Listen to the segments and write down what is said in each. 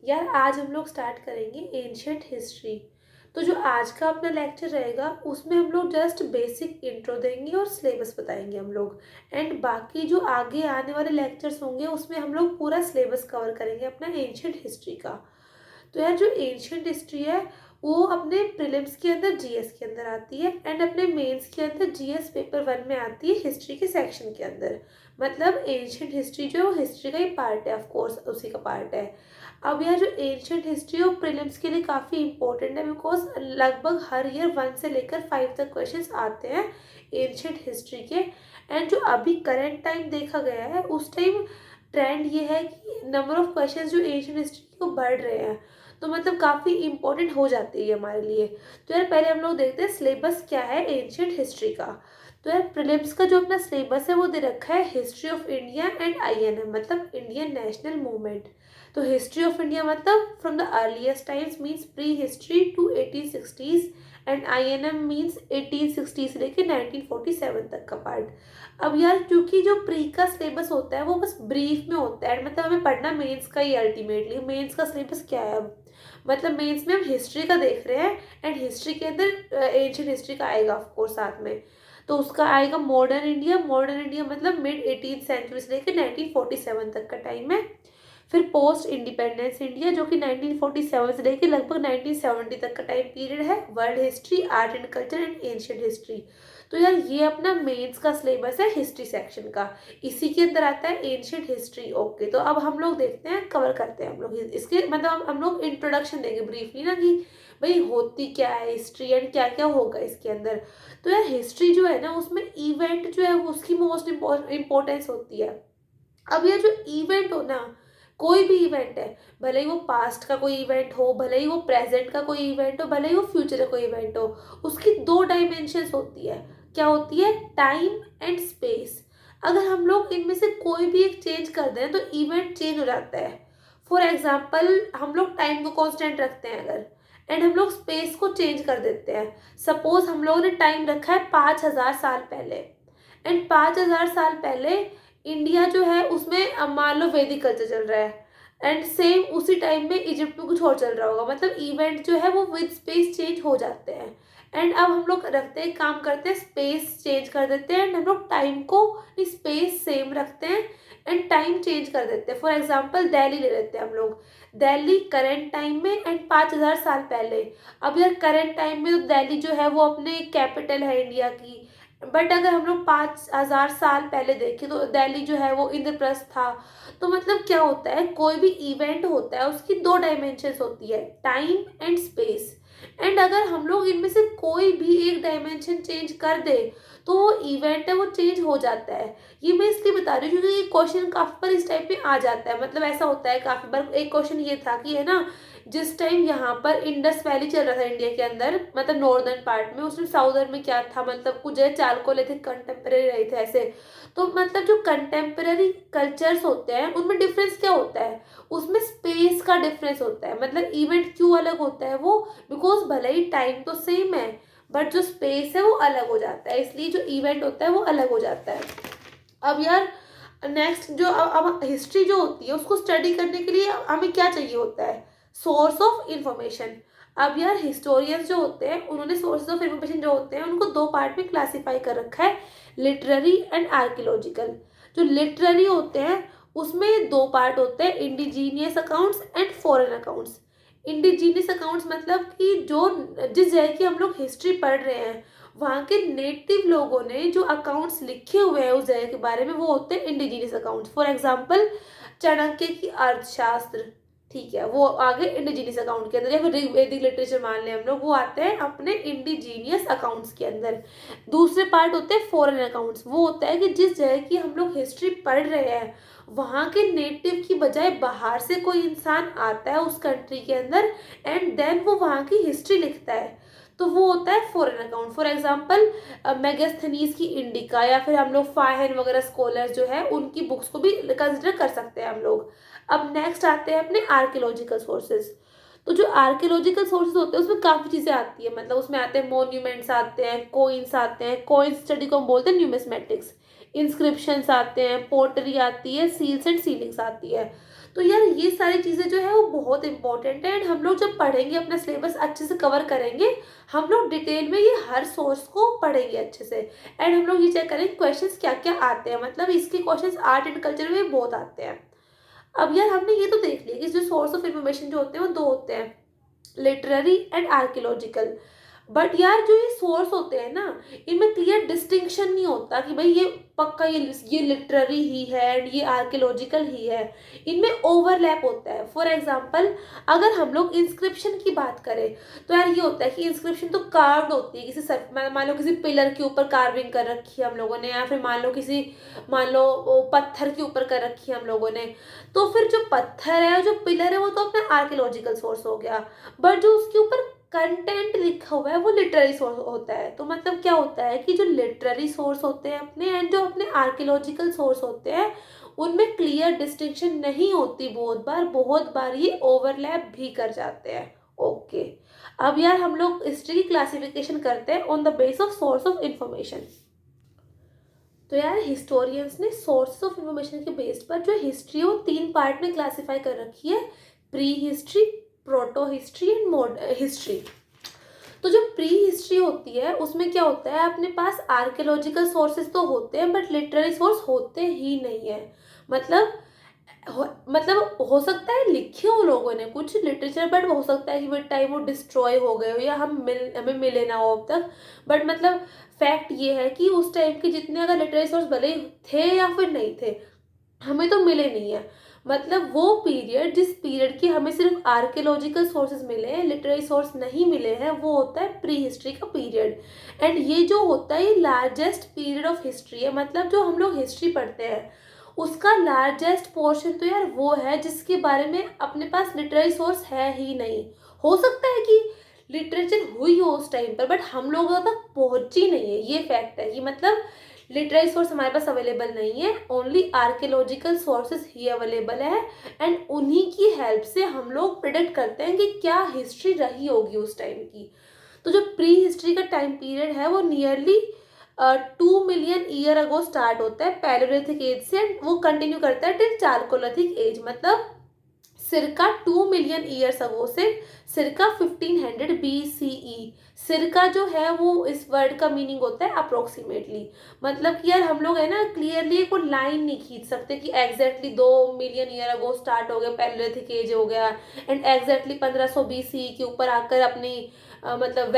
यार आज हम लोग स्टार्ट करेंगे एंशियंट हिस्ट्री। तो जो आज का अपना लेक्चर रहेगा उसमें हम लोग जस्ट बेसिक इंट्रो देंगे और सिलेबस बताएंगे हम लोग। एंड बाकी जो आगे आने वाले लेक्चर्स होंगे उसमें हम लोग पूरा सिलेबस कवर करेंगे अपना एंशियंट हिस्ट्री का। तो यार जो एंशियंट हिस्ट्री है वो अपने प्रीलिम्स के अंदर जीएस के अंदर आती है एंड अपने मेंस के अंदर जीएस पेपर 1 में आती है हिस्ट्री के सेक्शन के अंदर। मतलब एंशियंट हिस्ट्री जो है वो हिस्ट्री का ही पार्ट है, ऑफ कोर्स उसी का पार्ट है। अब यार जो एंशियंट हिस्ट्री और प्रीलिम्स के लिए काफ़ी इंपॉर्टेंट है बिकॉज लगभग हर ईयर 1 से लेकर 5 तक क्वेश्चंस आते हैं एंशियंट हिस्ट्री के। एंड जो अभी करंट टाइम देखा गया है उस टाइम ट्रेंड ये है कि नंबर ऑफ क्वेश्चंस जो एंशियंट हिस्ट्री के वो बढ़ रहे हैं। तो मतलब काफ़ी इंपॉर्टेंट हो जाती है हमारे लिए। तो यार पहले हम लोग देखते हैं सिलेबस क्या है एंशियंट हिस्ट्री का। तो यार प्रीलिम्स का जो अपना सिलेबस है वो दे रखा है history of India and INA मतलब इंडियन नेशनल मूवमेंट। तो हिस्ट्री ऑफ इंडिया मतलब from the earliest times means prehistory to 1860s and INM means 1860 से लेकर 1947 तक का पार्ट। अब यार क्योंकि जो प्री का सिलेबस होता है वो बस ब्रीफ में होता है, मतलब हमें पढ़ना मेंस का ही अल्टीमेटली। मेंस का सिलेबस क्या है अब, मतलब मेंस में हम हिस्ट्री का देख रहे हैं एंड हिस्ट्री के अंदर एंशियंट हिस्ट्री का आएगा ऑफ कोर्स साथ में। तो उसका आएगा मॉडर्न इंडिया। मॉडर्न इंडिया मतलब मिड 18th सेंचुरी से लेकर 1947 तक का टाइम है। फिर पोस्ट इंडिपेंडेंस इंडिया जो कि 1947 से लेकर लगभग 1970 तक का टाइम पीरियड है। World history, art and culture and ancient history. तो यार ये अपना मेंस का सिलेबस है हिस्ट्री सेक्शन का। इसी के अंदर आता है एंशियंट हिस्ट्री। ओके, तो अब हम लोग देखते हैं, कवर करते हैं हम लोग इसके, मतलब हम लोग इंट्रोडक्शन देंगे ब्रीफली ना कि भाई होती क्या है हिस्ट्री एंड क्या क्या होगा इसके अंदर। तो यार हिस्ट्री जो है ना उसमें इवेंट जो है वो उसकी मोस्ट इम्पोर्टेंस होती है। अब ये जो इवेंट हो ना, कोई भी इवेंट है, भले ही वो पास्ट का कोई इवेंट हो, भले ही वो प्रेजेंट का कोई इवेंट हो, भले ही वो फ्यूचर का कोई इवेंट हो, उसकी दो डायमेंशंस होती है। क्या होती है? Time and space. अगर हम लोग इनमें से कोई भी एक चेंज कर दें तो इवेंट चेंज हो जाता है। फॉर एग्जाम्पल हम लोग टाइम को कांस्टेंट रखते हैं अगर, एंड हम लोग स्पेस को चेंज कर देते हैं। सपोज हम लोगों ने टाइम रखा है 5000 साल पहले, एंड 5000 साल पहले इंडिया जो है उसमें अब मान लो वैदिक कल्चर चल रहा है एंड सेम उसी टाइम में इजिप्ट में कुछ और चल रहा होगा। मतलब इवेंट जो है वो विद स्पेस चेंज हो जाते हैं। एंड अब हम लोग रखते हैं, काम करते हैं, स्पेस चेंज कर देते हैं एंड हम लोग टाइम को स्पेस सेम रखते हैं एंड टाइम चेंज कर देते हैं। फॉर एग्जाम्पल दिल्ली ले लेते हैं हम लोग। दिल्ली करंट टाइम में एंड 5000 साल पहले। अब यार करंट टाइम में तो दिल्ली जो है वो अपने कैपिटल है इंडिया की, बट अगर हम लोग 5000 साल पहले देखें तो दिल्ली जो है वो इंद्रप्रस्थ था। तो मतलब क्या होता है, कोई भी इवेंट होता है उसकी दो डायमेंशंस होती है, टाइम एंड स्पेस। एंड अगर हम लोग इनमें से कोई भी एक डायमेंशन चेंज कर दे तो वो इवेंट है वो चेंज हो जाता है। ये मैं इसलिए बता रही हूँ क्योंकि ये क्वेश्चन काफ़ी बार इस टाइप में आ जाता है। मतलब ऐसा होता है काफ़ी बार, एक क्वेश्चन ये था कि है ना, जिस टाइम यहाँ पर इंडस वैली चल रहा था इंडिया के अंदर, मतलब नॉर्दर्न पार्ट में, उसमें साउदर्न में क्या था, मतलब कुछ चालकोले थे, कंटेम्प्रेरी रहे थे ऐसे। तो मतलब जो कंटेम्प्रेरी कल्चर्स होते हैं उनमें डिफरेंस क्या होता है, उसमें स्पेस का डिफरेंस होता है। मतलब इवेंट क्यों अलग होता है वो, बिकॉज भले ही टाइम तो सेम है बट जो स्पेस है वो अलग हो जाता है, इसलिए जो इवेंट होता है वो अलग हो जाता है। अब यार नेक्स्ट जो अब हिस्ट्री जो होती है उसको स्टडी करने के लिए हमें क्या चाहिए होता है, सोर्स ऑफ इंफॉर्मेशन। अब यार हिस्टोरियंस जो होते हैं उन्होंने सोर्सेज ऑफ इंफॉर्मेशन जो होते हैं उनको दो पार्ट में क्लासिफाई कर रखा है, लिटरेरी एंड आर्कियोलॉजिकल। जो लिटरेरी होते हैं उसमें दो पार्ट होते हैं, indigenous accounts and foreign accounts. Indigenous accounts मतलब कि जो जिस जगह की हम लोग हिस्ट्री पढ़ रहे हैं वहाँ के नेटिव लोगों ने जो अकाउंट्स लिखे हुए हैं उस जगह के बारे में वो होते हैं indigenous accounts. For example Chanakya की अर्थशास्त्र, ठीक है, वो आगे इंडिजीनियस अकाउंट के अंदर, या फिर ऋग्वेदिक लिटरेचर मान लें हम लोग, वो आते हैं अपने इंडिजीनियस अकाउंट्स के अंदर। दूसरे पार्ट होते हैं फॉरेन अकाउंट्स, वो होता है कि जिस जगह की हम लोग हिस्ट्री पढ़ रहे हैं वहाँ के नेटिव की बजाय बाहर से कोई इंसान आता है उस कंट्री के अंदर एंड देन वो वहाँ की हिस्ट्री लिखता है, तो वो होता है foreign account. For example Megasthenes की इंडिका, या फिर हम लोग फाहन वगैरह स्कॉलर्स जो है उनकी बुक्स को भी कंसिडर कर सकते हैं हम लोग। अब नेक्स्ट आते हैं अपने आर्कियोलॉजिकल सोर्सेज। तो जो आर्कियोलॉजिकल सोर्सेज होते हैं उसमें काफ़ी चीज़ें आती है, मतलब उसमें आते हैं मोन्यूमेंट्स आते हैं, कोइंस आते हैं, कोइन स्टडी को हम बोलते हैं न्यूमिस्मेटिक्स, इंस्क्रिप्शंस आते हैं, पोटरी आती है, सील्स एंड सीलिंग्स आती है। तो यार ये सारी चीज़ें जो है वो बहुत इंपॉर्टेंट है, एंड हम लोग जब पढ़ेंगे अपना सिलेबस अच्छे से कवर करेंगे, हम लोग डिटेल में ये हर सोर्स को पढ़ेंगे अच्छे से, एंड हम लोग ये चेक करेंगे क्वेश्चंस क्या क्या आते हैं, मतलब इसके क्वेश्चंस आर्ट एंड कल्चर में बहुत आते हैं। अब यार हमने ये तो देख लिया कि जो सोर्स ऑफ इंफॉर्मेशन जो होते हैं वो दो होते हैं, लिटरेरी एंड आर्कियोलॉजिकल। बट यार जो ये सोर्स होते हैं ना, इनमें क्लियर डिस्टिंक्शन नहीं होता कि भाई ये पक्का ये लिटरेरी ही है एंड ये आर्कियोलॉजिकल ही है, इनमें ओवरलैप होता है। फॉर एग्जांपल अगर हम लोग इंस्क्रिप्शन की बात करें तो यार ये होता है कि इंस्क्रिप्शन तो कार्व्ड होती है, किसी मान लो किसी पिलर के ऊपर कार्विंग कर रखी है हम लोगों ने, या फिर मान लो वो पत्थर के ऊपर कर रखी है हम लोगों ने। तो फिर जो पत्थर है जो पिलर है वो तो अपना आर्कियोलॉजिकल सोर्स हो गया, बट जो उसके ऊपर कंटेंट लिखा हुआ है वो लिटरेरी सोर्स होता है। तो मतलब क्या होता है कि जो लिटरेरी सोर्स होते हैं अपने एंड जो अपने आर्कियोलॉजिकल सोर्स होते हैं उनमें क्लियर डिस्टिंक्शन नहीं होती, बहुत बार ये ओवरलैप भी कर जाते हैं। ओके, अब यार हम लोग हिस्ट्री की क्लासिफिकेशन करते हैं on the base of source of information. तो यार हिस्टोरियंस ने सोर्स ऑफ इंफॉर्मेशन के बेस पर जो हिस्ट्री है वो 3 पार्ट में क्लासिफाई कर रखी है, pre history, proto history and modern history. तो जो प्री हिस्ट्री होती है उसमें क्या होता है, अपने पास आर्कियोलॉजिकल सोर्सेज तो होते हैं बट लिटरेरी सोर्स होते ही नहीं है। मतलब हो सकता है लिखे हो लोगों ने कुछ लिटरेचर, बट हो सकता है कि विद टाइम वो डिस्ट्रॉय हो गए हो या हमें मिले ना हो अब तक। बट मतलब फैक्ट ये है कि उस टाइम के जितने अगर लिटरेरी सोर्स भले ही थे या फिर नहीं थे, हमें तो मिले नहीं है। मतलब वो पीरियड जिस पीरियड के हमें सिर्फ आर्कियोलॉजिकल सोर्सेज मिले हैं, लिटरेरी सोर्स नहीं मिले हैं, वो होता है प्री हिस्ट्री का पीरियड। एंड ये जो होता है ये लार्जेस्ट पीरियड ऑफ हिस्ट्री है। मतलब जो हम लोग हिस्ट्री पढ़ते हैं उसका लार्जेस्ट पोर्शन तो यार वो है जिसके बारे में अपने पास लिटरेरी सोर्स है ही नहीं। हो सकता है कि लिटरेचर हुई हो उस टाइम पर बट हम लोगों तक पहुंची नहीं है, ये फैक्ट है कि मतलब लिटरेरी सोर्स हमारे पास अवेलेबल नहीं है, ओनली आर्कियोलॉजिकल सोर्सेज ही अवेलेबल है, एंड उन्हीं की हेल्प से हम लोग प्रिडिक्ट करते हैं कि क्या हिस्ट्री रही होगी उस टाइम की। तो जो प्री हिस्ट्री का टाइम पीरियड है वो nearly 2 million year ago start होता है पैलेयोलिथिक एज से, एंड वो कंटिन्यू करता है टिल चारकोलिथिक एज, मतलब सिरका 2 मिलियन ईयर्स अगो से सिरका 1500 BCE। सिरका जो है वो इस वर्ड का मीनिंग होता है अप्रोक्सीमेटली। मतलब कि यार हम लोग है ना क्लियरली कोई लाइन नहीं खींच सकते कि exactly 2 million year ago start हो गया पैलेयोलिथिक एज हो गया एंड एग्जैक्टली 1500 BCE के ऊपर आकर अपनी मतलब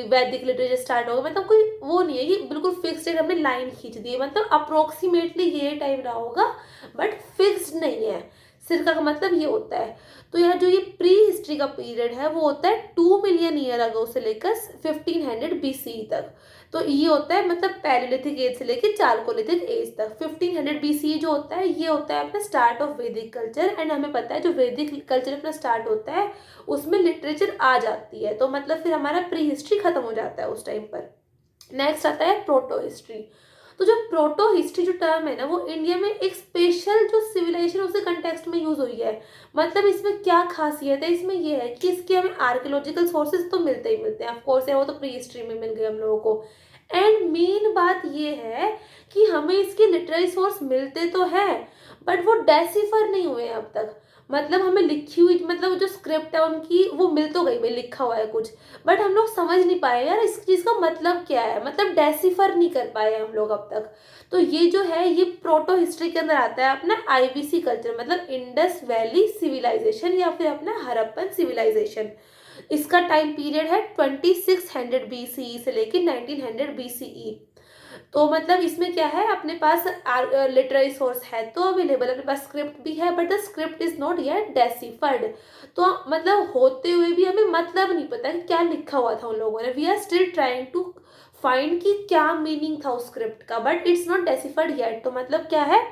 वैदिक लिटरेचर स्टार्ट हो गया। मतलब कोई वो नहीं है कि बिल्कुल फिक्स्ड है हमने लाइन खींच दी है, मतलब अप्रोक्सीमेटली ये टाइम रहा होगा बट फिक्स्ड नहीं है। सिरका का मतलब ये होता है। तो यार जो ये प्री हिस्ट्री का पीरियड है वो होता है 2 मिलियन ईयर अगो से लेकर 1500 BCE तक। तो ये होता है मतलब पैलेयोलिथिक एज से लेकर चारकोलिथिक एज तक। 1500 BCE जो होता है ये होता है अपना स्टार्ट ऑफ वैदिक कल्चर, एंड हमें पता है जो वैदिक कल्चर अपना स्टार्ट होता है उसमें लिटरेचर आ जाती है, तो मतलब फिर हमारा प्री हिस्ट्री खत्म हो जाता है उस टाइम पर। नेक्स्ट आता है प्रोटो हिस्ट्री। तो जो प्रोटो हिस्ट्री जो टर्म है ना वो इंडिया में एक स्पेशल जो सिविलाइजेशन उसके कंटेक्स्ट में यूज हुई है। मतलब इसमें क्या खासियत है, इसमें ये है कि इसके हमें आर्कियोलॉजिकल सोर्सेज तो मिलते ही मिलते हैं, ऑफ कोर्स है वो तो प्री हिस्ट्री में मिल गए हम लोगों को। एंड मेन बात ये है कि हमें इसके लिटरेरी सोर्स मिलते तो है बट वो डेसिफर नहीं हुए हैं अब तक। मतलब हमें लिखी हुई मतलब जो स्क्रिप्ट है उनकी वो मिल तो गई भाई, लिखा हुआ है कुछ, बट हम लोग समझ नहीं पाए यार इस चीज़ का मतलब क्या है, मतलब डेसिफर नहीं कर पाए हम लोग अब तक। तो ये जो है ये प्रोटो हिस्ट्री के अंदर आता है अपना IVC कल्चर, मतलब इंडस वैली सिविलाइजेशन या फिर अपना हड़प्पन सिविलाइजेशन। इसका टाइम पीरियड है 2600 BCE से लेकर 1900 BCE। तो मतलब इसमें क्या है अपने पास लिटरेरी सोर्स है तो अवेलेबल, अपने पास स्क्रिप्ट भी है but the script is not yet deciphered. तो मतलब होते हुए भी हमें मतलब नहीं पता कि क्या लिखा हुआ था उन लोगों ने, we are still trying to find कि क्या मीनिंग था उस स्क्रिप्ट का, but it's not deciphered yet. तो मतलब क्या है,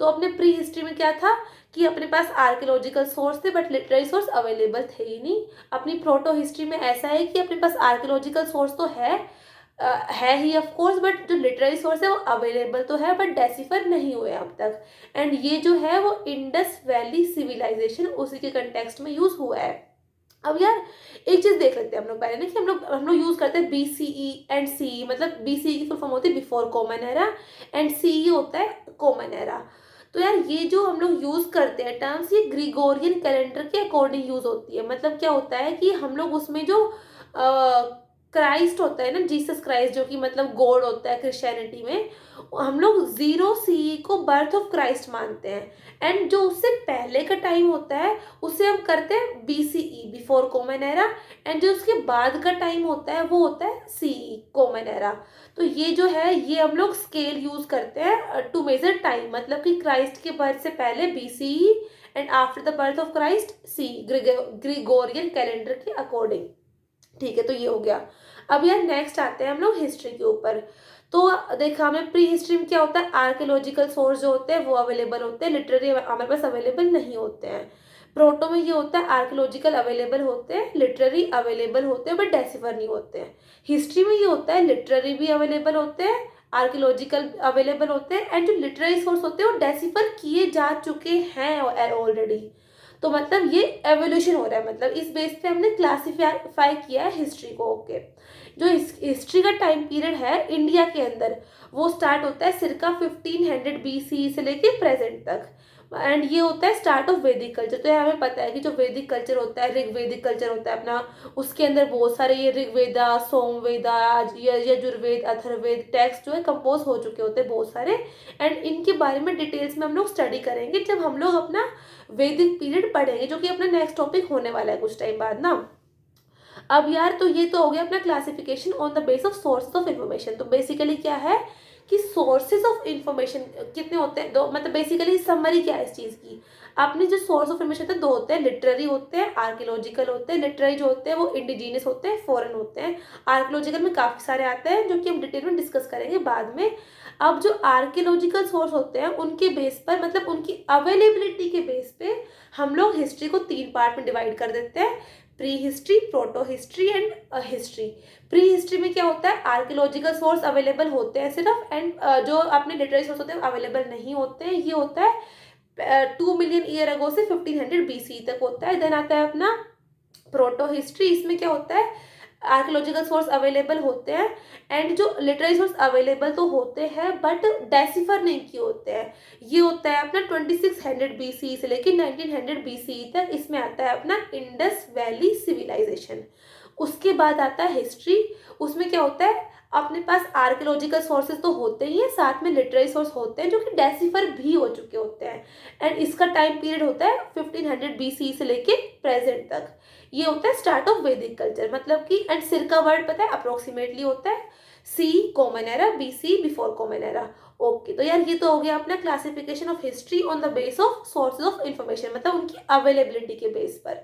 तो अपने प्री हिस्ट्री में क्या था कि अपने पास आर्कियोलॉजिकल सोर्स थे बट लिटरेरी सोर्स अवेलेबल थे ही नहीं। अपनी प्रोटो हिस्ट्री में ऐसा है कि अपने पास आर्कियोलॉजिकल सोर्स तो है ही ऑफ कोर्स, बट जो लिटरेरी सोर्स है वो अवेलेबल तो है बट डेसिफर नहीं हुए अब तक। एंड ये जो है वो इंडस वैली सिविलाइजेशन उसी के कंटेक्स्ट में यूज हुआ है। अब यार एक चीज देख लेते हैं हम लोग पहले ना कि हम लोग यूज करते हैं BCE एंड CE, मतलब BCE की फुल फॉर्म होती है before common era and CE होता है कॉमन एरा। तो यार ये जो हम लोग यूज़ करते हैं टर्म्स, ये ग्रिगोरियन कैलेंडर के अकॉर्डिंग यूज़ होती है। मतलब क्या होता है कि हम लोग उसमें जो क्राइस्ट होता है ना, जीसस क्राइस्ट, जो कि मतलब गॉड होता है क्रिश्चियनिटी में, हम लोग 0 CE को बर्थ ऑफ क्राइस्ट मानते हैं। एंड जो उससे पहले का टाइम होता है उसे हम करते हैं BCE, before common era. And जो उसके बाद का टाइम होता है वो होता है CE, कॉमन एरा। तो ये जो है ये हम लोग स्केल यूज करते हैं टू मेजर टाइम। मतलब कि क्राइस्ट के बर्थ से पहले BCE and after the birth of Christ CE, Gregorian calendar के अकॉर्डिंग। ठीक है, तो ये हो गया। अब यार नेक्स्ट आते हैं हम लोग हिस्ट्री के ऊपर। तो देखा हमें प्री हिस्ट्री में क्या होता है, आर्कियोलॉजिकल सोर्स जो होते हैं वो अवेलेबल होते हैं, लिटरेरी हमारे पास अवेलेबल नहीं होते हैं। प्रोटो में ये होता है आर्कियोलॉजिकल अवेलेबल होते हैं, लिटरेरी अवेलेबल होते हैं, बट डेसिफर नहीं होते हैं। हिस्ट्री में ये होता है लिटरेरी भी अवेलेबल होते हैं, आर्कियोलॉजिकल अवेलेबल होते हैं, एंड जो लिटरेरी सोर्स होते हैं वो डेसिफर किए जा चुके हैं ऑलरेडी। तो मतलब ये एवोल्यूशन हो रहा है, मतलब इस बेस पे हमने क्लासिफाई किया है हिस्ट्री को। ओके, जो हिस्ट्री का टाइम पीरियड है इंडिया के अंदर वो स्टार्ट होता है circa 1500 BCE से लेके प्रेजेंट तक। एंड ये होता है स्टार्ट ऑफ वैदिक कल्चर। तो ये हमें पता है कि जो वैदिक कल्चर होता है, ऋग्वेदिक कल्चर होता है अपना, उसके अंदर बहुत सारे ये ऋग्वेदा, सोमवेदा, यजुर्वेद, अथर्ववेद टेक्स्ट जो है कंपोज हो चुके होते हैं बहुत सारे। एंड इनके बारे में डिटेल्स में हम लोग स्टडी करेंगे जब हम लोग अपना वैदिक पीरियड पढ़ेंगे, जो कि अपना नेक्स्ट टॉपिक होने वाला है कुछ टाइम बाद ना। अब यार तो ये तो हो गया अपना classification on the base of sources of information. तो बेसिकली क्या है कि सोर्सेज ऑफ इंफॉर्मेशन कितने होते हैं, दो। मतलब बेसिकली समरी क्या है इस चीज़ की, आपने जो सोर्स ऑफ इंफॉर्मेशन होते हैं दो होते हैं, लिटरेरी होते हैं, आर्कियोलॉजिकल होते हैं। लिटरेरी जो होते हैं वो इंडिजीनियस होते हैं, फॉरेन होते हैं। आर्कियोलॉजिकल में काफ़ी सारे आते हैं जो कि हम डिटेल में डिस्कस करेंगे बाद में। अब जो आर्कियोलॉजिकल सोर्स होते हैं उनके बेस पर, मतलब उनकी अवेलेबिलिटी के बेस पे हम लोग हिस्ट्री को 3 पार्ट में डिवाइड कर देते हैं, pre history, proto history and history. Pre history में क्या होता है, आर्कियोलॉजिकल सोर्स अवेलेबल होते हैं सिर्फ, एंड जो अपने लिटरेरी सोर्स होते हैं अवेलेबल नहीं होते हैं। ये होता है 2 मिलियन ईयर अगो से 1500 BCE तक होता है। देन आता है अपना प्रोटो हिस्ट्री। इसमें क्या होता है, आर्कियोलॉजिकल सोर्स अवेलेबल होते हैं एंड जो लिटरेरी सोर्स अवेलेबल तो होते हैं बट डेसिफर नहीं किए होते हैं। ये होता है अपना 2600 BCE से लेकर 1900 BCE तक। इसमें आता है अपना इंडस वैली सिविलाइजेशन। उसके बाद आता है हिस्ट्री। उसमें क्या होता है, अपने पास आर्कियोलॉजिकल सोर्सेज तो होते ही हैं, साथ में लिटरेरी सोर्स होते हैं जो कि डेसिफर भी हो चुके होते हैं। एंड इसका टाइम पीरियड होता है 1500 BCE से लेके प्रेजेंट तक। ये होता है स्टार्ट ऑफ वैदिक कल्चर। मतलब कि एंड सिर का वर्ड पता है अप्रोक्सीमेटली होता है CE, common era, BC, before common era. Okay, तो यार ये तो हो गया अपना classification of history on the base of sources of information, मतलब उनकी अवेलेबिलिटी के बेस पर।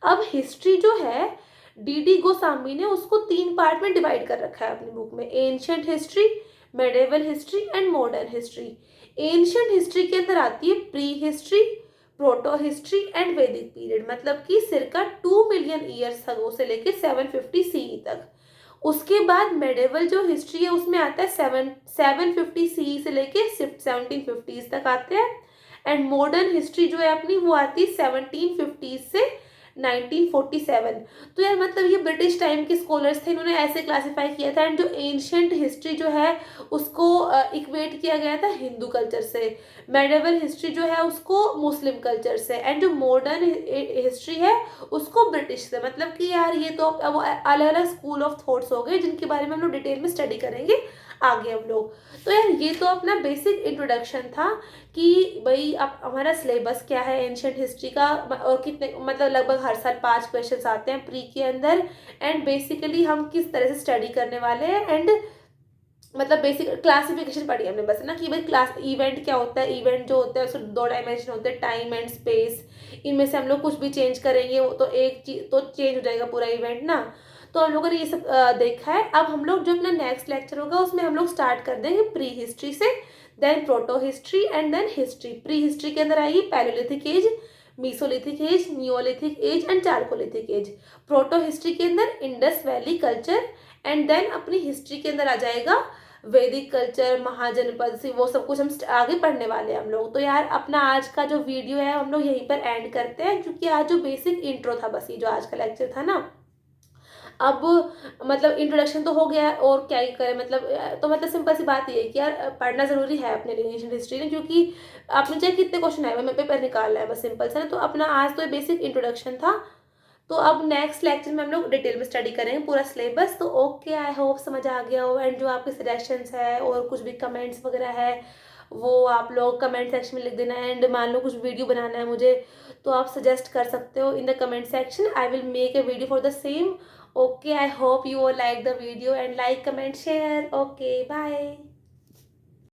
अब हिस्ट्री जो है DD गोस्वामी ने उसको 3 पार्ट में डिवाइड कर रखा है अपनी बुक में, ancient history, medieval history and modern history. Ancient history के अंदर आती है pre history, proto history and वैदिक पीरियड, मतलब कि circa 2 मिलियन ईयर्स अगो से लेके 750 CE तक। उसके बाद मेडिवल जो हिस्ट्री है उसमें आता है 750 CE से लेके 1750s तक आते हैं। एंड मॉडर्न हिस्ट्री जो है अपनी वो आती है 1750 से 1947। तो यार मतलब ये ब्रिटिश टाइम के स्कॉलर्स थे, इन्होंने ऐसे क्लासिफाई किया था। एंड जो एंशियंट हिस्ट्री जो है उसको इक्वेट किया गया था हिंदू कल्चर से, मेडिवल हिस्ट्री जो है उसको मुस्लिम कल्चर से, एंड जो मॉडर्न हिस्ट्री है उसको ब्रिटिश से। मतलब कि यार ये तो अब अलग अलग स्कूल ऑफ थॉट्स हो गए जिनके बारे में हम लोग डिटेल में स्टडी करेंगे आगे हम लोग। तो यार ये तो अपना बेसिक इंट्रोडक्शन था कि भाई अब हमारा सिलेबस क्या है एंशियंट हिस्ट्री का, और कितने, मतलब लगभग हर साल 5 क्वेश्चंस आते हैं प्री के अंदर। एंड बेसिकली हम किस तरह से स्टडी करने वाले हैं, एंड मतलब बेसिक क्लासिफिकेशन पढ़ी हमने बस ना कि भाई क्लास इवेंट क्या होता है। इवेंट जो होता है उसके 2 डायमेंशन होते हैं, टाइम एंड स्पेस। इनमें से हम लोग कुछ भी चेंज करेंगे वो तो एक चीज तो चेंज हो जाएगा पूरा इवेंट ना। तो हम लोगों ने ये सब देखा है। अब हम लोग जो अपना नेक्स्ट लेक्चर होगा उसमें हम लोग स्टार्ट कर देंगे प्री हिस्ट्री से, then protohistory and then history. Prehistory के अंदर आएगी Palaeolithic age, Mesolithic age, Neolithic age and Chalcolithic age. Protohistory के अंदर Indus Valley culture, and then अपनी हिस्ट्री के अंदर आ जाएगा वैदिक कल्चर, महाजनपद से, वो सब कुछ हम आगे पढ़ने वाले हैं हम लोग। तो यार अपना आज का जो वीडियो है हम लोग यहीं पर एंड करते हैं, क्योंकि आज जो बेसिक इंट्रो था बस ये जो आज का लेक्चर था ना। अब मतलब इंट्रोडक्शन तो हो गया है, और क्या ही करें, मतलब तो मतलब सिंपल सी बात ये है कि यार पढ़ना ज़रूरी है अपने लिए एंशिएंट हिस्ट्री में, क्योंकि आपने चाहे कितने क्वेश्चन आए हुए, मैं पेपर निकालना है बस सिंपल सा ना। तो अपना आज तो ये बेसिक इंट्रोडक्शन था। तो अब नेक्स्ट लेक्चर में हम लोग डिटेल में स्टडी करेंगे पूरा सिलेबस। तो ओके, आई होप समझ आ गया हो। एंड जो आपके सजेशंस है और कुछ भी कमेंट्स वगैरह है, वो आप लोग कमेंट सेक्शन में लिख देना। एंड मान लो कुछ वीडियो बनाना है मुझे, तो आप सजेस्ट कर सकते हो in the comment section, I will make a video for the same. Okay, I hope you all like the video and like, comment, share. Okay, bye.